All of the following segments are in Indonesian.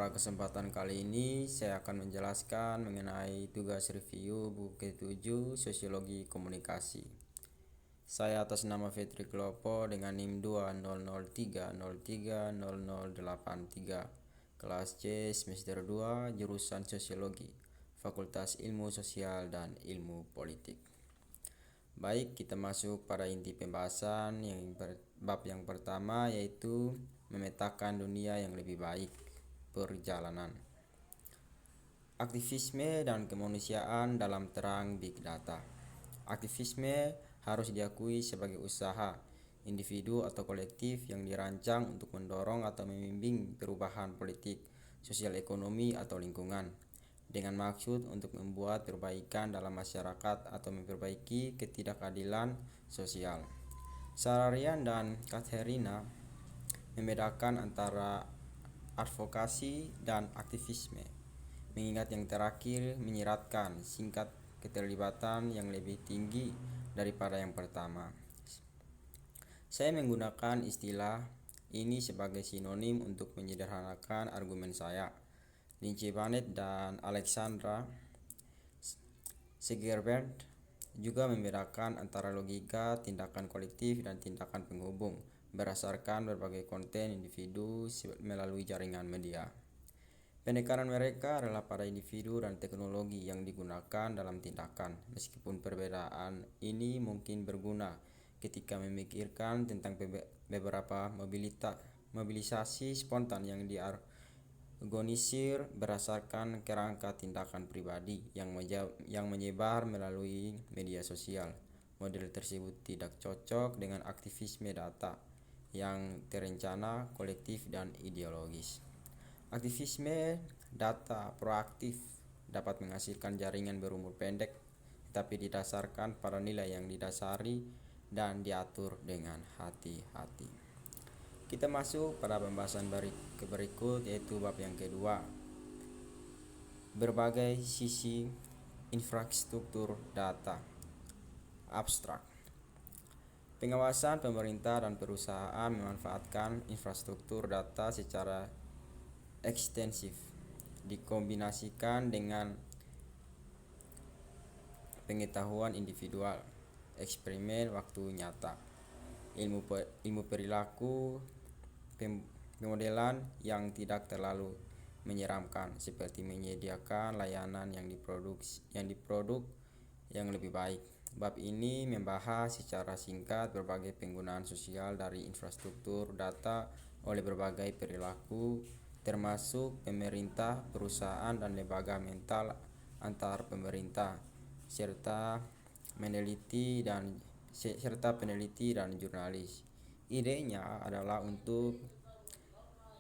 Pada kesempatan kali ini saya akan menjelaskan mengenai tugas review buku ke-7 Sosiologi Komunikasi. Saya atas nama Fitri Klopo dengan NIM 2003030083, kelas C semester 2, jurusan Sosiologi, Fakultas Ilmu Sosial dan Ilmu Politik. Baik, kita masuk pada inti pembahasan bab yang pertama, yaitu memetakan dunia yang lebih baik. Perjalanan aktivisme dan kemanusiaan dalam terang Big Data. Aktivisme harus diakui sebagai usaha individu atau kolektif yang dirancang untuk mendorong atau membimbing perubahan politik, sosial, ekonomi, atau lingkungan dengan maksud untuk membuat perbaikan dalam masyarakat atau memperbaiki ketidakadilan sosial. Sararian dan Katherina membedakan antara advokasi dan aktivisme, mengingat yang terakhir menyiratkan singkat keterlibatan yang lebih tinggi daripada yang pertama. Saya menggunakan istilah ini sebagai sinonim untuk menyederhanakan argumen saya. Lindsay Barnett dan Alexandra Segerbert juga membedakan antara logika tindakan kolektif dan tindakan penghubung berdasarkan berbagai konten individu melalui jaringan media. Penekanan mereka adalah pada individu dan teknologi yang digunakan dalam tindakan, meskipun perbedaan ini mungkin berguna ketika memikirkan tentang beberapa mobilisasi spontan yang diorganisir berdasarkan kerangka tindakan pribadi yang menyebar melalui media sosial. Model tersebut tidak cocok dengan aktivisme data yang terencana, kolektif, dan ideologis. Aktivisme data proaktif dapat menghasilkan jaringan berumur pendek, tetapi didasarkan pada nilai yang didasari dan diatur dengan hati-hati. Kita masuk pada pembahasan berikut, yaitu bab yang kedua, berbagai sisi infrastruktur data. Abstrak. Pengawasan pemerintah dan perusahaan memanfaatkan infrastruktur data secara ekstensif, dikombinasikan dengan pengetahuan individual, eksperimen waktu nyata, ilmu perilaku, pemodelan yang tidak terlalu menyeramkan, seperti menyediakan layanan yang diproduk yang lebih baik. Bab ini membahas secara singkat berbagai penggunaan sosial dari infrastruktur data oleh berbagai perilaku, termasuk pemerintah, perusahaan, dan lembaga mental antar pemerintah, serta peneliti dan jurnalis. Idenya adalah untuk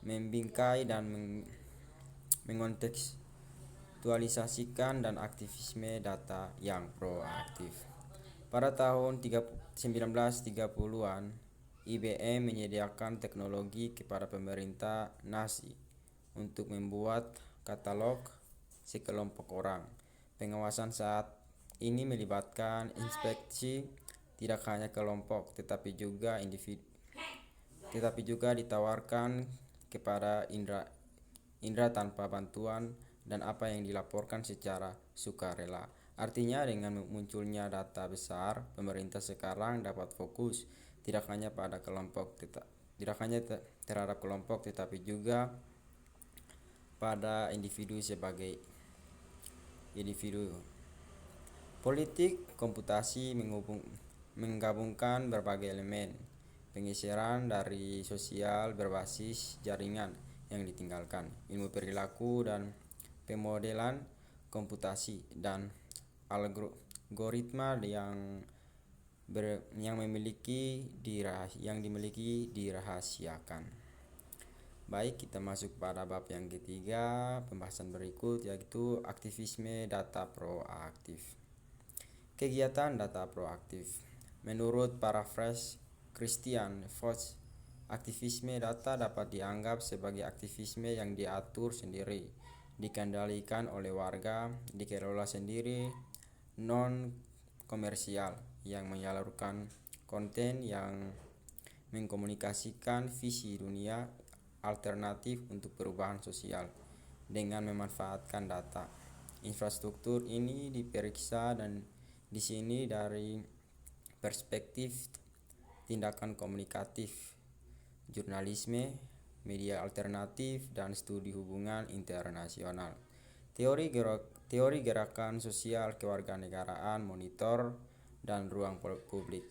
membingkai dan mengontekstualisasikan dan aktivisme data yang proaktif. Pada tahun 1930-an, IBM menyediakan teknologi kepada pemerintah Nazi untuk membuat katalog sekelompok orang. Pengawasan saat ini melibatkan inspeksi tidak hanya kelompok, tetapi juga individu, tetapi juga ditawarkan kepada indera tanpa bantuan dan apa yang dilaporkan secara sukarela. Artinya, dengan munculnya data besar, pemerintah sekarang dapat fokus tidak hanya pada kelompok, tidak hanya terhadap kelompok, tetapi juga pada individu sebagai individu. Politik komputasi menggabungkan berbagai elemen, penggeseran dari sosial berbasis jaringan yang ditinggalkan, ilmu perilaku dan pemodelan komputasi, dan algoritma yang dimiliki dirahasiakan. Baik, kita masuk pada bab yang ketiga, pembahasan berikut, yaitu aktivisme data proaktif. Kegiatan data proaktif. Menurut paraphrase Christian Foch, aktivisme data dapat dianggap sebagai aktivisme yang diatur sendiri, dikendalikan oleh warga, dikelola sendiri, non-komersial, yang menyalurkan konten yang mengkomunikasikan visi dunia alternatif untuk perubahan sosial. dengan memanfaatkan data. Infrastruktur ini diperiksa dan di sini dari perspektif tindakan komunikatif, jurnalisme, media alternatif, dan studi hubungan internasional. Teori gerakan sosial kewarganegaraan, monitor, dan ruang publik.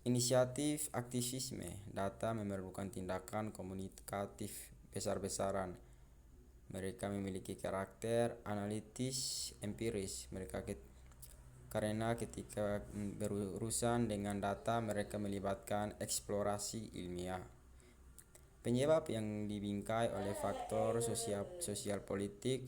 Inisiatif aktivisme, data memerlukan tindakan komunikatif besar-besaran. Mereka memiliki karakter analitis empiris. Karena ketika berurusan dengan data, mereka melibatkan eksplorasi ilmiah. Penyebab yang dibingkai oleh faktor sosial politik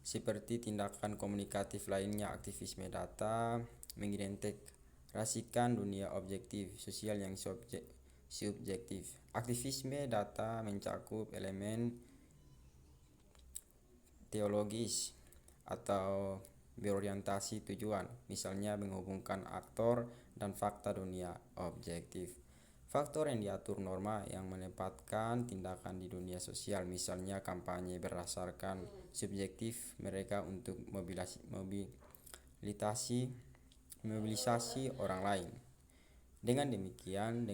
seperti tindakan komunikatif lainnya. Aktivisme data mengintegrasikan dunia objektif sosial yang subjektif. Aktivisme data mencakup elemen teologis atau berorientasi tujuan, misalnya menghubungkan aktor dan fakta dunia objektif. Faktor yang diatur norma yang menempatkan tindakan di dunia sosial, misalnya kampanye berdasarkan subjektif mereka untuk mobilisasi orang lain. Dengan demikian,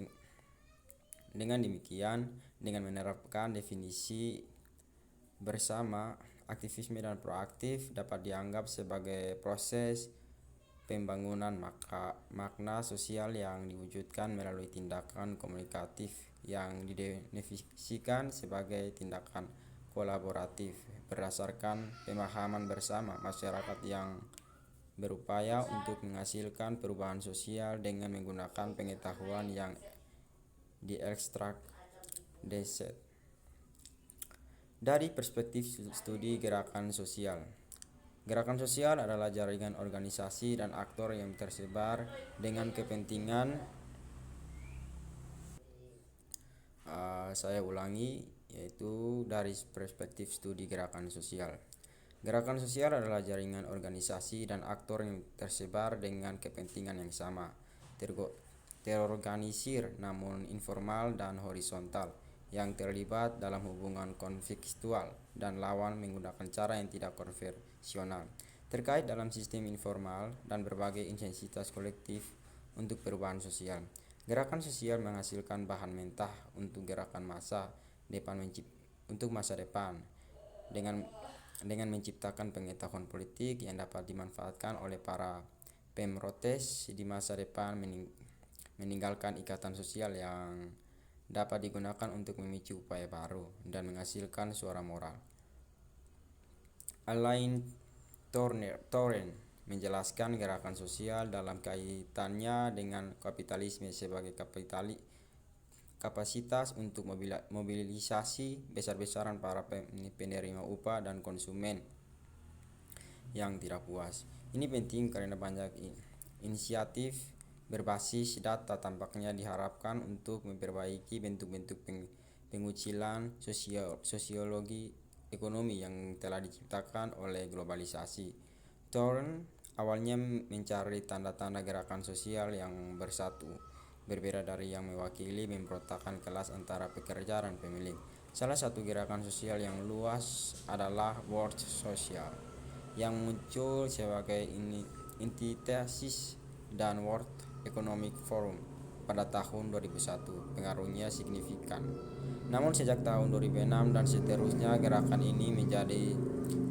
dengan menerapkan definisi bersama, aktivisme dan proaktif dapat dianggap sebagai proses pembangunan makna sosial yang diwujudkan melalui tindakan komunikatif yang didefinisikan sebagai tindakan kolaboratif berdasarkan pemahaman bersama masyarakat yang berupaya untuk menghasilkan perubahan sosial dengan menggunakan pengetahuan yang diekstrak dari perspektif studi gerakan sosial. Gerakan sosial adalah jaringan organisasi dan aktor yang tersebar dengan kepentingan yaitu dari perspektif studi gerakan sosial. Gerakan sosial adalah jaringan organisasi dan aktor yang tersebar dengan kepentingan yang sama, terorganisir namun informal dan horizontal, yang terlibat dalam hubungan konfliktual dan lawan menggunakan cara yang tidak konvensional, terkait dalam sistem informal dan berbagai intensitas kolektif untuk perubahan sosial. Gerakan sosial menghasilkan bahan mentah untuk gerakan massa untuk masa depan dengan menciptakan pengetahuan politik yang dapat dimanfaatkan oleh para pemrotes di masa depan, meninggalkan ikatan sosial yang dapat digunakan untuk memicu upaya baru dan menghasilkan suara moral. Alain Touraine menjelaskan gerakan sosial dalam kaitannya dengan kapitalisme sebagai kapasitas untuk mobilisasi besar-besaran para penerima upah dan konsumen yang tidak puas. Ini penting karena banyak inisiatif berbasis data tampaknya diharapkan untuk memperbaiki bentuk-bentuk pengucilan sosiologi ekonomi yang telah diciptakan oleh globalisasi. Touraine awalnya mencari tanda-tanda gerakan sosial yang bersatu, berbeda dari yang mewakili pemberontakan kelas antara pekerja dan pemilik. Salah satu gerakan sosial yang luas adalah World Social, yang muncul sebagai antitesis dan World Economic Forum pada tahun 2001. Pengaruhnya signifikan. Namun sejak tahun 2006 dan seterusnya, gerakan ini menjadi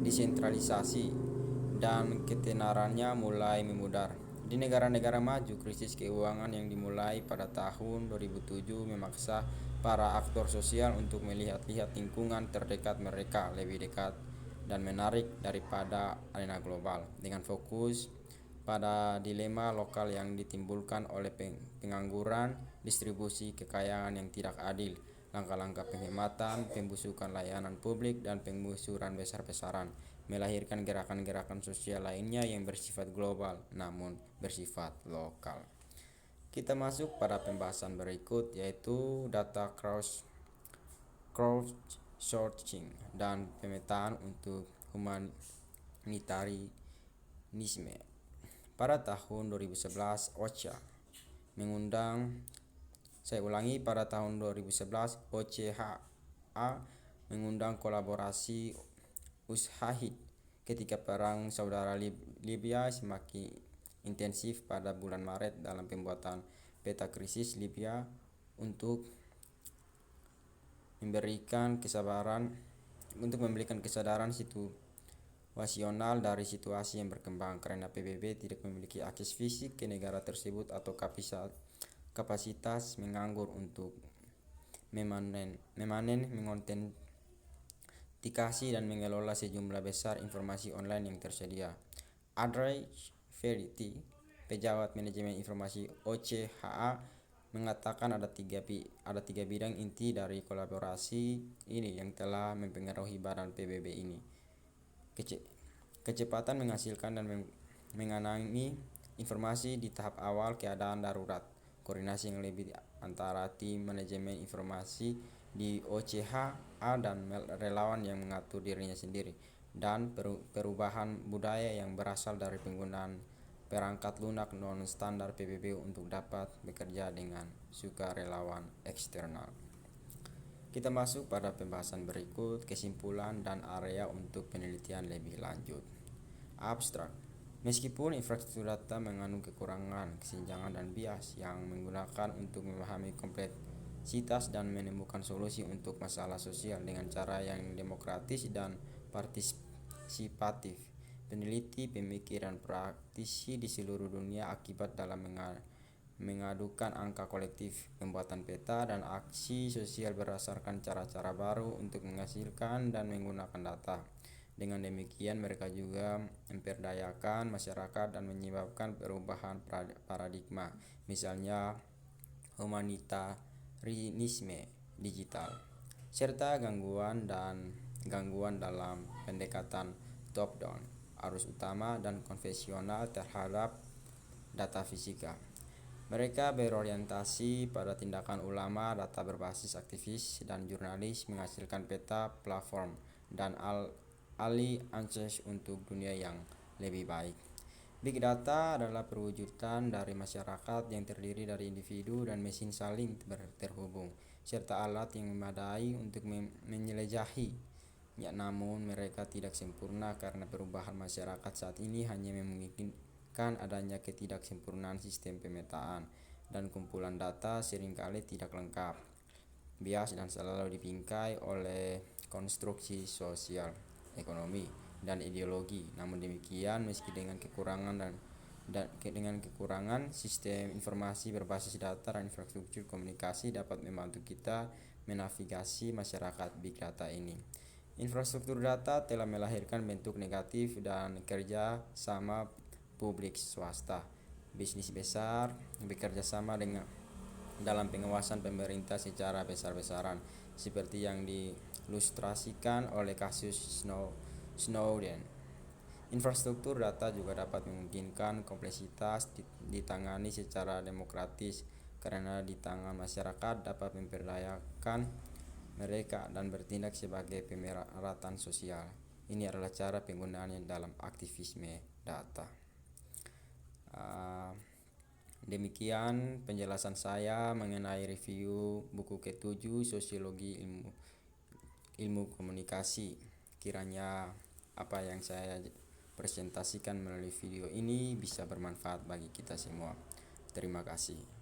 desentralisasi dan ketenarannya mulai memudar. Di negara-negara maju, krisis keuangan yang dimulai pada tahun 2007 memaksa para aktor sosial untuk melihat-lihat lingkungan terdekat mereka lebih dekat dan menarik daripada arena global, dengan fokus pada dilema lokal yang ditimbulkan oleh pengangguran, distribusi kekayaan yang tidak adil, langkah-langkah penghematan, pembusukan layanan publik, dan penggusuran besar-besaran, melahirkan gerakan-gerakan sosial lainnya yang bersifat global namun bersifat lokal. Kita masuk pada pembahasan berikut, yaitu data crowdsourcing dan pemetaan untuk humanitarisme. Pada tahun 2011, OCHA mengundang Saya ulangi, pada tahun 2011 OCHA mengundang kolaborasi Ushahid ketika perang saudara Libya semakin intensif pada bulan Maret dalam pembuatan peta krisis Libya untuk memberikan kesadaran situasional dari situasi yang berkembang, karena PBB tidak memiliki akses fisik ke negara tersebut atau kapasitas menganggur untuk memanen, mengotentikasi dan mengelola sejumlah besar informasi online yang tersedia. Andrei Verity, pejabat manajemen informasi OCHA, mengatakan ada tiga bidang inti dari kolaborasi ini yang telah mempengaruhi badan PBB ini: kecepatan menghasilkan dan menangani informasi di tahap awal keadaan darurat, koordinasi yang lebih antara tim manajemen informasi di OCHA dan relawan yang mengatur dirinya sendiri, dan perubahan budaya yang berasal dari penggunaan perangkat lunak non-standar PBB untuk dapat bekerja dengan sukarelawan eksternal. Kita masuk pada pembahasan berikut, kesimpulan dan area untuk penelitian lebih lanjut. Abstrak. Meskipun infrastruktur data mengandung kekurangan, kesenjangan, dan bias yang menggunakan untuk memahami kompleksitas dan menemukan solusi untuk masalah sosial dengan cara yang demokratis dan partisipatif, peneliti, pemikir, dan praktisi di seluruh dunia akibat dalam mengadukan angka kolektif, pembuatan peta, dan aksi sosial berdasarkan cara-cara baru untuk menghasilkan dan menggunakan data. Dengan demikian, mereka juga memperdayakan masyarakat dan menyebabkan perubahan paradigma, misalnya humanitarianisme digital, serta gangguan dalam pendekatan top-down, arus utama dan konvensional terhadap data fisika. Mereka berorientasi pada tindakan ulama, data berbasis aktivis, dan jurnalis menghasilkan peta, platform, dan alih akses untuk dunia yang lebih baik. Big data adalah perwujudan dari masyarakat yang terdiri dari individu dan mesin saling terhubung, serta alat yang memadai untuk menjelajahinya. Namun mereka tidak sempurna karena perubahan masyarakat saat ini hanya memungkinkan adanya ketidaksempurnaan sistem pemetaan, dan kumpulan data seringkali tidak lengkap, bias, dan selalu dibingkai oleh konstruksi sosial, ekonomi, dan ideologi. Namun demikian, meski dengan kekurangan sistem informasi berbasis data dan infrastruktur komunikasi dapat membantu kita menavigasi masyarakat big data ini. Infrastruktur data telah melahirkan bentuk negatif dan kerja sama publik swasta. Bisnis besar bekerja sama dalam pengawasan pemerintah secara besar-besaran, seperti yang diilustrasikan oleh kasus Snowden. Infrastruktur data juga dapat memungkinkan kompleksitas ditangani secara demokratis, karena di tangan masyarakat dapat memperdayakan mereka dan bertindak sebagai pemerhati sosial. Ini adalah cara penggunaannya dalam aktivisme data. Demikian penjelasan saya mengenai review buku ke-7 Sosiologi Ilmu Komunikasi. Kiranya apa yang saya presentasikan melalui video ini bisa bermanfaat bagi kita semua. Terima kasih.